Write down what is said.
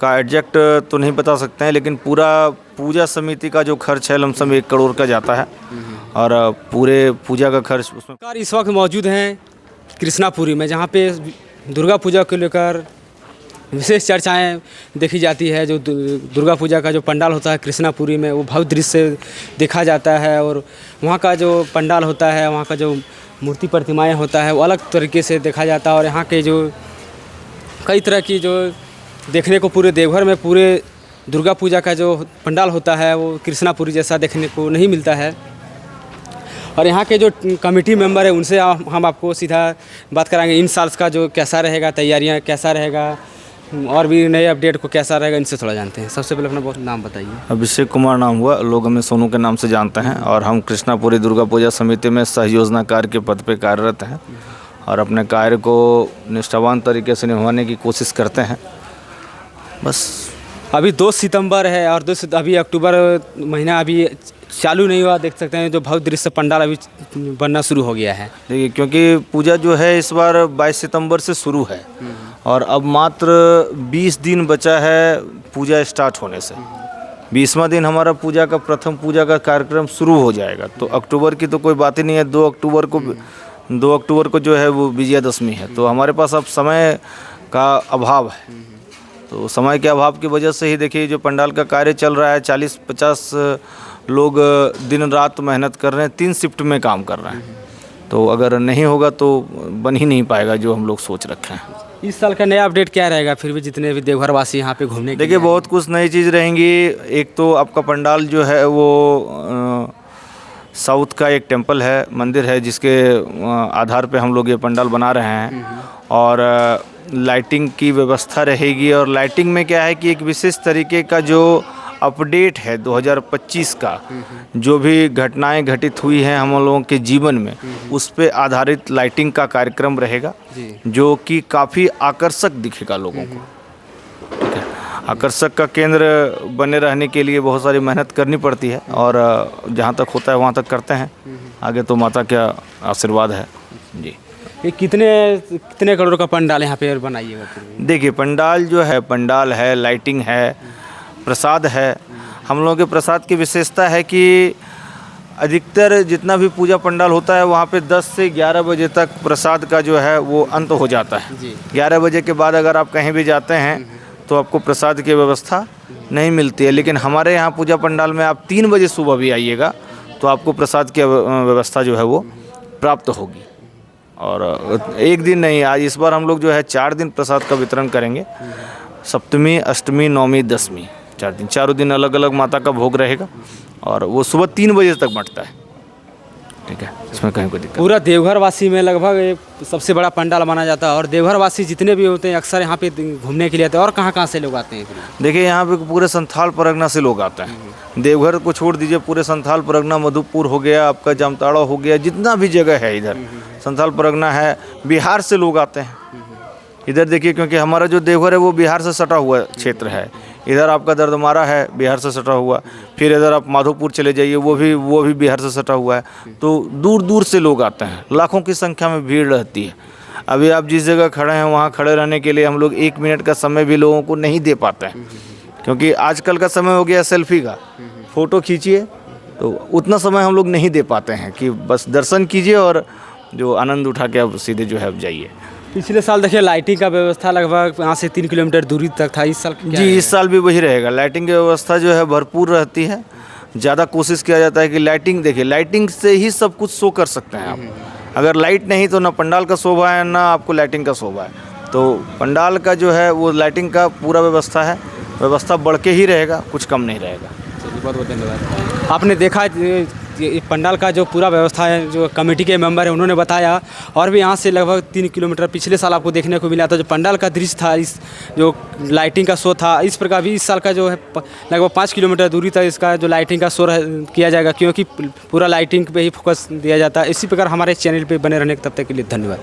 का एग्जैक्ट तो नहीं बता सकते हैं, लेकिन पूरा पूजा समिति का जो खर्च है लमसम 1 करोड़ का जाता है और पूरे पूजा का खर्च उसमें। सरकार इस वक्त मौजूद हैं कृष्णापुरी में, जहाँ पे दुर्गा पूजा को लेकर विशेष चर्चाएं देखी जाती है। जो दुर्गा पूजा का जो पंडाल होता है कृष्णापुरी में, वो भव्य दृश्य से देखा जाता है और वहाँ का जो पंडाल होता है, वहाँ का जो मूर्ति प्रतिमाएं होता है वो अलग तरीके से देखा जाता है। और यहाँ के जो कई तरह की जो देखने को पूरे देवघर में पूरे दुर्गा पूजा का जो पंडाल होता है वो कृष्णापुरी जैसा देखने को नहीं मिलता है। और यहाँ के जो कमेटी मेंबर है उनसे हम आपको सीधा बात कराएंगे इन साल का जो कैसा रहेगा, तैयारियाँ कैसा रहेगा और भी नए अपडेट को कैसा रहेगा, इनसे थोड़ा जानते हैं। सबसे पहले अपना बहुत नाम बताइए। अभिषेक कुमार नाम हुआ, लोग हमें सोनू के नाम से जानते हैं और हम कृष्णापुरी दुर्गा पूजा समिति में सहयोजनाकार के पद पे कार्यरत हैं और अपने कार्य को निष्ठावान तरीके से निभाने की कोशिश करते हैं। बस अभी 2 सितंबर है और अभी अक्टूबर महीना अभी चालू नहीं हुआ, देख सकते हैं जो भव्य दृश्य पंडाल अभी बनना शुरू हो गया है। देखिए, क्योंकि पूजा जो है इस बार 22 सितंबर से शुरू है और अब मात्र 20 दिन बचा है पूजा स्टार्ट होने से। 20वां दिन हमारा पूजा का प्रथम पूजा का कार्यक्रम शुरू हो जाएगा, तो अक्टूबर की तो कोई बात ही नहीं है। 2 अक्टूबर को जो है वो विजयादशमी है, तो हमारे पास अब समय का अभाव है। तो समय के अभाव की वजह से ही देखिए जो पंडाल का कार्य चल रहा है, 40-50 लोग दिन रात मेहनत कर रहे हैं, 3 शिफ्ट में काम कर रहे हैं। तो अगर नहीं होगा तो बन ही नहीं पाएगा जो हम लोग सोच रखे हैं। इस साल का नया अपडेट क्या रहेगा फिर भी जितने भी देवघर वासी यहाँ पे घूमने के देखिए, बहुत कुछ नई चीज़ रहेंगी। एक तो आपका पंडाल जो है वो साउथ का एक टेम्पल है, मंदिर है, जिसके आधार पे हम लोग ये पंडाल बना रहे हैं और लाइटिंग की व्यवस्था रहेगी। और लाइटिंग में क्या है कि एक विशेष तरीके का जो अपडेट है 2025 का, जो भी घटनाएं घटित हुई हैं हम लोगों के जीवन में, उस पे आधारित लाइटिंग का कार्यक्रम रहेगा जो कि काफ़ी आकर्षक दिखेगा लोगों को। ठीक है, आकर्षक का केंद्र बने रहने के लिए बहुत सारी मेहनत करनी पड़ती है और जहाँ तक होता है वहाँ तक करते हैं। आगे तो माता का आशीर्वाद है जी। ये कितने करोड़ का पंडाल यहाँ पे बनाइएगा? देखिए, पंडाल जो है, पंडाल है, लाइटिंग है, प्रसाद है। हम लोगों के प्रसाद की विशेषता है कि अधिकतर जितना भी पूजा पंडाल होता है वहाँ पे 10 से 11 बजे तक प्रसाद का जो है वो अंत हो जाता है। 11 बजे के बाद अगर आप कहीं भी जाते हैं तो आपको प्रसाद की व्यवस्था नहीं मिलती है, लेकिन हमारे यहाँ पूजा पंडाल में आप 3 बजे सुबह भी आइएगा तो आपको प्रसाद की व्यवस्था जो है वो प्राप्त होगी। और एक दिन नहीं, आज इस बार हम लोग जो है 4 दिन प्रसाद का वितरण करेंगे। सप्तमी, अष्टमी, नवमी, दशमी, 4 दिन, चारों दिन अलग अलग माता का भोग रहेगा और वो सुबह 3 बजे तक बंटता है। ठीक है, इसमें कहीं कोई दिक्कत। पूरा देवघर वासी में लगभग सबसे बड़ा पंडाल माना जाता है और देवघर वासी जितने भी होते हैं अक्सर यहाँ पे घूमने के लिए आते हैं। और कहाँ से लोग आते हैं? देखिए, यहाँ पे पूरे संथाल परगना से लोग आते हैं। देवघर को छोड़ दीजिए, पूरे संथाल परगना, मधुपुर हो गया, आपका जामताड़ा हो गया, जितना भी जगह है इधर संथाल परगना है, बिहार से लोग आते हैं इधर। देखिए, क्योंकि हमारा जो देवघर है वो बिहार से सटा हुआ क्षेत्र है। इधर आपका दर्दमारा है, बिहार से सटा हुआ। फिर इधर आप माधोपुर चले जाइए, वो भी बिहार से सटा हुआ है। तो दूर दूर से लोग आते हैं, लाखों की संख्या में भीड़ रहती है। अभी आप जिस जगह खड़े हैं वहाँ खड़े रहने के लिए हम लोग 1 मिनट का समय भी लोगों को नहीं दे पाते हैं, क्योंकि आजकल का समय हो गया सेल्फी का। फ़ोटो खींचिए तो उतना समय हम लोग नहीं दे पाते हैं कि बस दर्शन कीजिए और जो आनंद उठा के अब सीधे जो है अब जाइए। पिछले साल देखिए लाइटिंग का व्यवस्था लगभग यहाँ से 3 किलोमीटर दूरी तक था। इस साल जी, इस साल भी वही रहेगा। लाइटिंग की व्यवस्था जो है भरपूर रहती है। ज़्यादा कोशिश किया जाता है कि लाइटिंग, देखिए लाइटिंग से ही सब कुछ शो कर सकते हैं आप। अगर लाइट नहीं तो ना पंडाल का शोभा है ना आपको लाइटिंग का शोभा है। तो पंडाल का जो है वो लाइटिंग का पूरा व्यवस्था है, व्यवस्था बढ़ के ही रहेगा, कुछ कम नहीं रहेगा। बहुत बहुत धन्यवाद। आपने देखा ये पंडाल का जो पूरा व्यवस्था है, जो कमेटी के मेंबर है उन्होंने बताया। और भी यहाँ से लगभग 3 किलोमीटर पिछले साल आपको देखने को मिला था जो पंडाल का दृश्य था, इस जो लाइटिंग का शो था, इस प्रकार भी इस साल का जो है लगभग 5 किलोमीटर दूरी तक इसका जो लाइटिंग का शो किया जाएगा, क्योंकि पूरा लाइटिंग पे ही फोकस दिया जाता है। इसी प्रकार हमारे चैनल पे बने रहने के तब तक के लिए धन्यवाद।